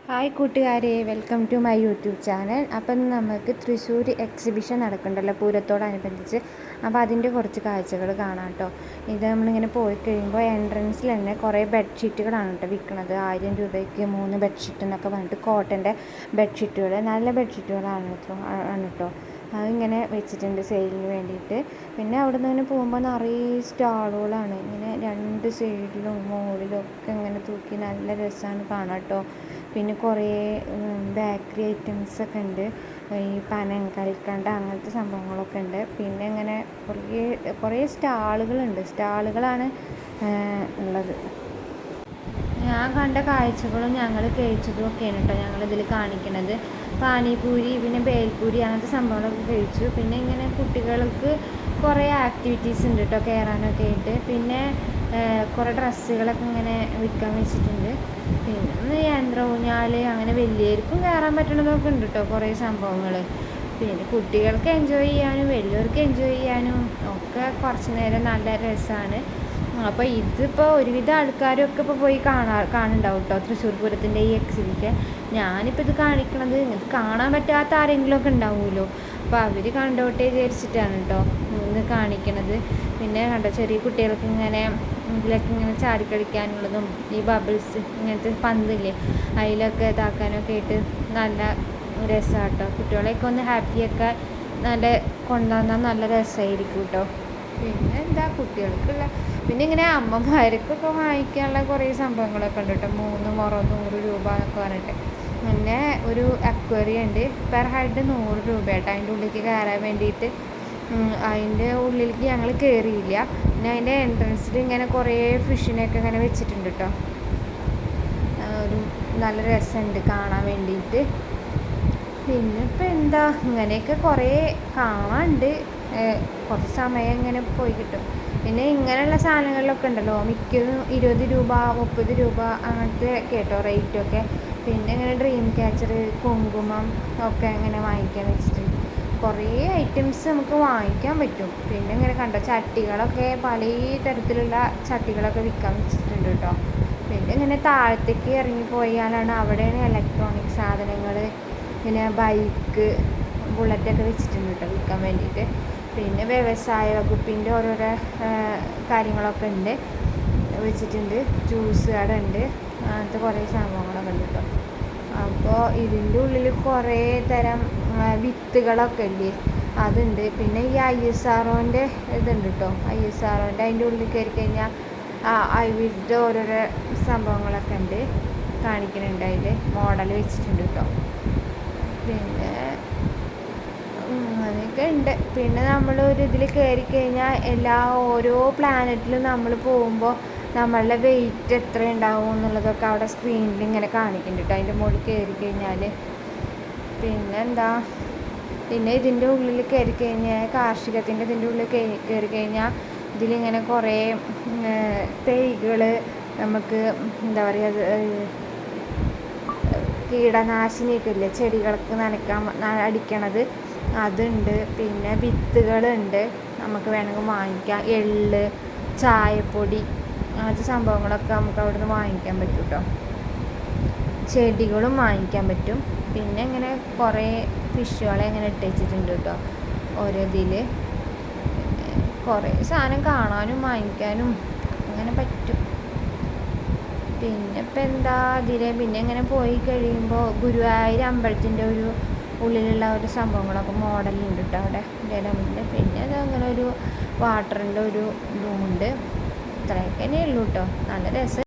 Hi കൂട്ടുകാരെ, welcome to my YouTube channel. അപ്പം നമുക്ക് തൃശ്ശൂർ എക്സിബിഷൻ നടക്കുന്നുണ്ടല്ലോ പൂരത്തോടനുബന്ധിച്ച്. അപ്പോൾ അതിൻ്റെ കുറച്ച് കാഴ്ചകൾ കാണാം കേട്ടോ. ഇത് നമ്മളിങ്ങനെ പോയി കഴിയുമ്പോൾ എൻട്രൻസിൽ തന്നെ കുറേ ബെഡ്ഷീറ്റുകളാണ് കേട്ടോ വിൽക്കുന്നത്. 1000 രൂപയ്ക്ക് 3 ബെഡ്ഷീറ്റ് എന്നൊക്കെ പറഞ്ഞിട്ട് കോട്ടൻ്റെ ബെഡ്ഷീറ്റുകൾ, നല്ല ബെഡ്ഷീറ്റുകളാണ് കേട്ടോ. അതിങ്ങനെ വെച്ചിട്ടുണ്ട് സെയിലിന് വേണ്ടിയിട്ട്. പിന്നെ അവിടെ നിന്ന് ഇങ്ങനെ പോകുമ്പോൾ നിറയെ സ്റ്റാളുകളാണ്. ഇങ്ങനെ 2 സൈഡിലും മുകളിലും ഒക്കെ ഇങ്ങനെ തൂക്കി നല്ല രസമാണ് കാണാം കേട്ടോ. പിന്നെ കുറേ ബേക്കറി ഐറ്റംസൊക്കെ ഉണ്ട്. ഈ പനം കൽക്കണ്ട അങ്ങനത്തെ സംഭവങ്ങളൊക്കെ ഉണ്ട്. പിന്നെ ഇങ്ങനെ കുറേ സ്റ്റാളുകളാണ് ഉള്ളത്. ഞാൻ കണ്ട കാഴ്ചകളും ഞങ്ങൾ കഴിച്ചതും ഒക്കെയാണ് കേട്ടോ ഞങ്ങളിതിൽ കാണിക്കണത്. പാനിപൂരി, പിന്നെ ബേൽപൂരി അങ്ങനത്തെ സംഭവങ്ങളൊക്കെ കഴിച്ചു. പിന്നെ ഇങ്ങനെ കുട്ടികൾക്ക് കുറേ ആക്ടിവിറ്റീസ് ഉണ്ട് കേട്ടോ കയറാനൊക്കെ ആയിട്ട്. പിന്നെ കുറേ ഡ്രസ്സുകളൊക്കെ ഇങ്ങനെ വിൽക്കാൻ വെച്ചിട്ടുണ്ട്. പിന്നെ യന്ത്ര ഊഞ്ഞാൽ, അങ്ങനെ വലിയവർക്കും കയറാൻ പറ്റണതൊക്കെ ഉണ്ട് കേട്ടോ കുറേ സംഭവങ്ങൾ. പിന്നെ കുട്ടികൾക്ക് എൻജോയ് ചെയ്യാനും വലിയവർക്ക് എൻജോയ് ചെയ്യാനും ഒക്കെ കുറച്ച് നേരം നല്ല രസമാണ്. അപ്പോൾ ഇതിപ്പോൾ ഒരുവിധ ആൾക്കാരൊക്കെ ഇപ്പോൾ പോയി കാണുന്നുണ്ടാവും കേട്ടോ തൃശ്ശൂർ പൂരത്തിൻ്റെ ഈ എക്സിബിഷൻ. ഞാനിപ്പോൾ ഇത് കാണിക്കണത് ഇത് കാണാൻ പറ്റാത്ത ആരെങ്കിലുമൊക്കെ ഉണ്ടാവുമല്ലോ, അപ്പോൾ അവർ കണ്ടോട്ടെ വിചാരിച്ചിട്ടാണ് കേട്ടോ ഇത് കാണിക്കണത്. പിന്നെ കണ്ടോ ചെറിയ കുട്ടികൾക്ക് ഇങ്ങനെ ഇതിലൊക്കെ ഇങ്ങനെ ചാടിക്കളിക്കാനുള്ളതും ഈ ബബിൾസ് ഇങ്ങനത്തെ പന്തില്ലേ അതിലൊക്കെ ഇതാക്കാനൊക്കെ ആയിട്ട് നല്ല രസമാണ് കേട്ടോ. കുട്ടികളെയൊക്കെ ഒന്ന് ഹാപ്പിയൊക്കെ നല്ല കൊണ്ടുവന്നാൽ നല്ല രസമായിരിക്കും കേട്ടോ. പിന്നെ എന്താ കുട്ടികൾക്കുള്ള, പിന്നെ ഇങ്ങനെ അമ്മമാർക്കൊക്കെ വാങ്ങിക്കാനുള്ള കുറേ സംഭവങ്ങളൊക്കെ ഉണ്ട് കേട്ടോ. 3 മുറം 100 രൂപ എന്നൊക്കെ പറഞ്ഞിട്ട്. പിന്നെ ഒരു അക്വേറിയം ഉണ്ട്, പെർ ഹെഡ് 100 രൂപ കേട്ടോ അതിൻ്റെ ഉള്ളിലേക്ക് കയറാൻ വേണ്ടിയിട്ട്. അതിൻ്റെ ഉള്ളിലേക്ക് ഞങ്ങൾ കയറിയില്ല. പിന്നെ അതിൻ്റെ എൻട്രൻസിൽ ഇങ്ങനെ കുറേ ഫിഷിനെയൊക്കെ ഇങ്ങനെ വെച്ചിട്ടുണ്ട് കേട്ടോ. ഒരു നല്ല രസമുണ്ട് കാണാൻ വേണ്ടിയിട്ട്. പിന്നെ ഇപ്പം എന്താ ഇങ്ങനെയൊക്കെ കുറേ കാണാനുണ്ട്. കുറച്ച് സമയം ഇങ്ങനെ പോയി കിട്ടും. പിന്നെ ഇങ്ങനെയുള്ള സാധനങ്ങളിലൊക്കെ ഉണ്ടല്ലോ മിക്കതും 20 രൂപ 30 രൂപ അങ്ങനത്തെ കേട്ടോ റേറ്റൊക്കെ. പിന്നെ ഇങ്ങനെ ഡ്രീം ക്യാച്ചർ, കുങ്കുമം ഒക്കെ ഇങ്ങനെ വാങ്ങിക്കാൻ വെച്ചിട്ടുണ്ട്. കുറേ ഐറ്റംസ് നമുക്ക് വാങ്ങിക്കാൻ പറ്റും. പിന്നെ ഇങ്ങനെ കണ്ടോ ചട്ടികളൊക്കെ പല തരത്തിലുള്ള ചട്ടികളൊക്കെ വിൽക്കാൻ വെച്ചിട്ടുണ്ട് കേട്ടോ. പിന്നെ ഇങ്ങനെ താഴത്തേക്ക് ഇറങ്ങിപ്പോയാലാണ് അവിടെയാണ് ഇലക്ട്രോണിക് സാധനങ്ങൾ, പിന്നെ ബൈക്ക്, ബുള്ളറ്റൊക്കെ വെച്ചിട്ടുണ്ട് കേട്ടോ വിൽക്കാൻ വേണ്ടിയിട്ട്. പിന്നെ വ്യവസായ വകുപ്പിൻ്റെ ഓരോരോ കാര്യങ്ങളൊക്കെ ഉണ്ട് വെച്ചിട്ടുണ്ട്. ജ്യൂസ് കട ഉണ്ട്, അങ്ങനത്തെ കുറേ സംഭവങ്ങളൊക്കെ ഉണ്ട് കേട്ടോ. അപ്പോൾ ഇതിൻ്റെ ഉള്ളിൽ കുറേ തരം വിത്തുകളൊക്കെ ഇല്ലേ അതുണ്ട്. പിന്നെ ഈ ISROൻ്റെ ഇതുണ്ട് കേട്ടോ. ISROൻ്റെ അതിൻ്റെ ഉള്ളിൽ കയറി കഴിഞ്ഞാൽ അതിൻ്റെ ഓരോരോ സംഭവങ്ങളൊക്കെ ഉണ്ട് കാണിക്കുന്നുണ്ട്. അതിൽ മോഡൽ വെച്ചിട്ടുണ്ട് കേട്ടോ. പിന്നെ അങ്ങനെയൊക്കെ ഉണ്ട്. പിന്നെ നമ്മൾ ഒരു ഇതിൽ കയറി കഴിഞ്ഞാൽ ഓരോ പ്ലാനറ്റിലും നമ്മൾ പോകുമ്പോൾ നമ്മളുടെ വെയിറ്റ് എത്ര ഉണ്ടാവും എന്നുള്ളതൊക്കെ അവിടെ സ്ക്രീനിൽ ഇങ്ങനെ കാണിക്കുന്നുണ്ട് കേട്ടോ അതിൻ്റെ മുകളിൽ കയറി കഴിഞ്ഞാൽ. പിന്നെ ഇതിൻ്റെ ഉള്ളിൽ കയറി കഴിഞ്ഞാൽ കാർഷികത്തിൻ്റെ ഇതിൻ്റെ ഉള്ളിൽ കയറി കഴിഞ്ഞാൽ ഇതിലിങ്ങനെ കുറേ തൈകൾ നമുക്ക് എന്താ പറയുക കീടനാശിനിയൊക്കെ ഇല്ലേ ചെടികൾക്ക് അടിക്കണത് അതുണ്ട്. പിന്നെ വിത്തുകളുണ്ട്, നമുക്ക് വേണമെങ്കിൽ വാങ്ങിക്കാം. എള്ള്, ചായപ്പൊടി അങ്ങനത്തെ സംഭവങ്ങളൊക്കെ നമുക്ക് അവിടെ നിന്ന് വാങ്ങിക്കാൻ പറ്റും കേട്ടോ. ചെടികളും വാങ്ങിക്കാൻ പറ്റും. പിന്നെ ഇങ്ങനെ കുറേ ഫിഷുകളെ ഇങ്ങനെ ഇട്ട് വെച്ചിട്ടുണ്ട് കേട്ടോ ഓരോ ഇതിൽ. കുറേ സാധനം കാണാനും വാങ്ങിക്കാനും അങ്ങനെ പറ്റും. പിന്നെ ഇപ്പം എന്താ പിന്നെ ഇങ്ങനെ പോയി കഴിയുമ്പോൾ ഗുരുവായൂർ അമ്പലത്തിൻ്റെ ഒരു ഉള്ളിലുള്ള ഒരു സംഭവങ്ങളൊക്കെ മോഡലുണ്ട് കേട്ടോ അവിടെ ജലമുണ്ട്. പിന്നെ അത് അങ്ങനെ ഒരു വാട്ടറിൻ്റെ ഒരു ഇതുമുണ്ട്. ഇത്രയൊക്കെ തന്നെ ഉള്ളൂ കേട്ടോ. നല്ല രസം.